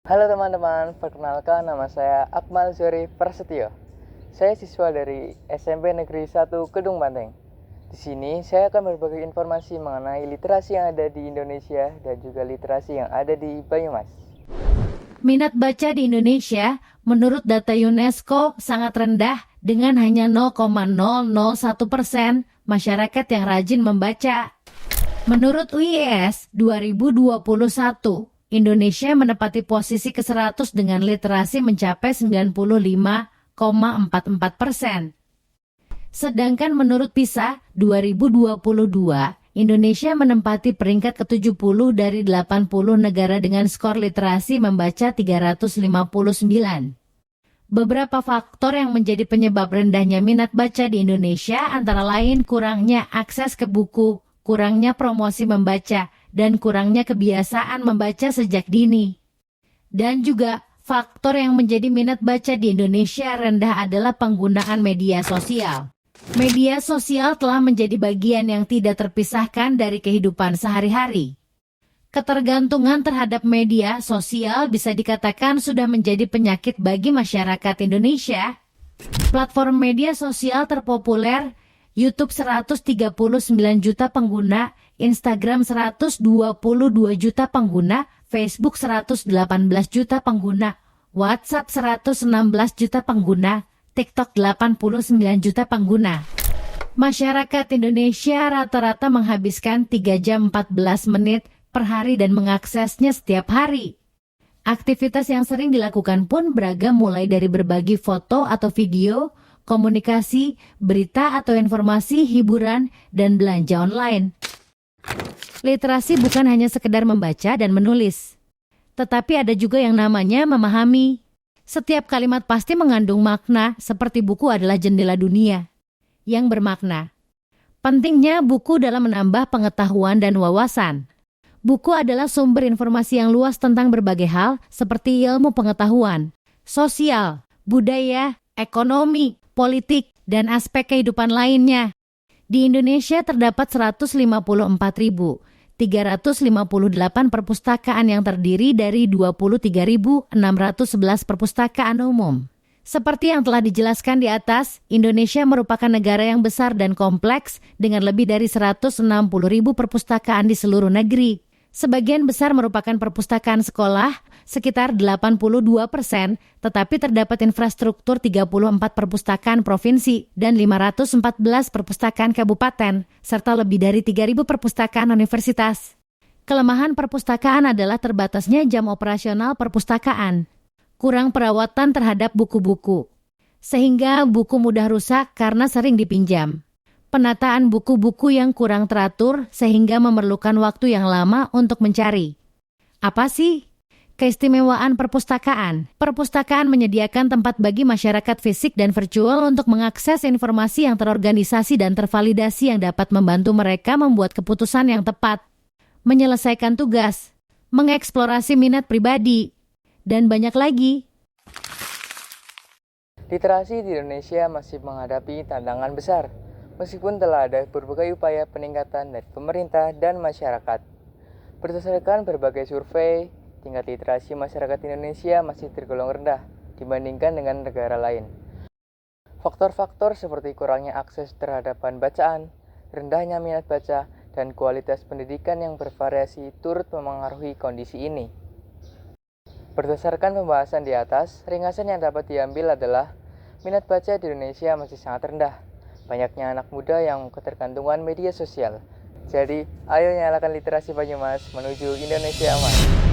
Halo teman-teman, perkenalkan nama saya Akmal Zori Prasetyo. Saya siswa dari SMP Negeri 1 Kedung Banteng. Di sini saya akan berbagi informasi mengenai literasi yang ada di Indonesia dan juga literasi yang ada di Banyumas. Minat baca di Indonesia, menurut data UNESCO, sangat rendah dengan hanya 0,001% masyarakat yang rajin membaca. Menurut UIS 2021, Indonesia menempati posisi ke-100 dengan literasi mencapai 95,44%. Sedangkan menurut PISA 2022, Indonesia menempati peringkat ke-70 dari 80 negara dengan skor literasi membaca 359. Beberapa faktor yang menjadi penyebab rendahnya minat baca di Indonesia antara lain kurangnya akses ke buku, kurangnya promosi membaca, dan kurangnya kebiasaan membaca sejak dini. Dan juga faktor yang menjadi minat baca di Indonesia rendah adalah penggunaan media sosial. Media sosial telah menjadi bagian yang tidak terpisahkan dari kehidupan sehari-hari. Ketergantungan terhadap media sosial bisa dikatakan sudah menjadi penyakit bagi masyarakat Indonesia. Platform media sosial terpopuler, YouTube 139 juta pengguna, Instagram 122 juta pengguna, Facebook 118 juta pengguna, WhatsApp 116 juta pengguna, TikTok 89 juta pengguna. Masyarakat Indonesia rata-rata menghabiskan 3 jam 14 menit per hari dan mengaksesnya setiap hari. Aktivitas yang sering dilakukan pun beragam mulai dari berbagi foto atau video, komunikasi, berita atau informasi, hiburan, dan belanja online. Literasi bukan hanya sekedar membaca dan menulis, tetapi ada juga yang namanya memahami. Setiap kalimat pasti mengandung makna, seperti buku adalah jendela dunia yang bermakna. Pentingnya buku dalam menambah pengetahuan dan wawasan. Buku adalah sumber informasi yang luas tentang berbagai hal seperti ilmu pengetahuan, sosial, budaya, ekonomi, politik, dan aspek kehidupan lainnya. Di Indonesia terdapat 154.358 perpustakaan yang terdiri dari 23.611 perpustakaan umum. Seperti yang telah dijelaskan di atas, Indonesia merupakan negara yang besar dan kompleks dengan lebih dari 160.000 perpustakaan di seluruh negeri. Sebagian besar merupakan perpustakaan sekolah, sekitar 82%, tetapi terdapat infrastruktur 34 perpustakaan provinsi dan 514 perpustakaan kabupaten, serta lebih dari 3.000 perpustakaan universitas. Kelemahan perpustakaan adalah terbatasnya jam operasional perpustakaan, kurang perawatan terhadap buku-buku, sehingga buku mudah rusak karena sering dipinjam. Penataan buku-buku yang kurang teratur sehingga memerlukan waktu yang lama untuk mencari. Apa sih keistimewaan perpustakaan? Perpustakaan menyediakan tempat bagi masyarakat fisik dan virtual untuk mengakses informasi yang terorganisasi dan tervalidasi yang dapat membantu mereka membuat keputusan yang tepat, menyelesaikan tugas, mengeksplorasi minat pribadi, dan banyak lagi. Literasi di Indonesia masih menghadapi tantangan besar, meskipun telah ada berbagai upaya peningkatan dari pemerintah dan masyarakat. Berdasarkan berbagai survei, tingkat literasi masyarakat Indonesia masih tergolong rendah dibandingkan dengan negara lain. Faktor-faktor seperti kurangnya akses terhadap bahan bacaan, rendahnya minat baca, dan kualitas pendidikan yang bervariasi turut memengaruhi kondisi ini. Berdasarkan pembahasan di atas, ringkasan yang dapat diambil adalah minat baca di Indonesia masih sangat rendah. Banyaknya anak muda yang ketergantungan media sosial. Jadi, ayo nyalakan literasi Banyumas menuju Indonesia aman.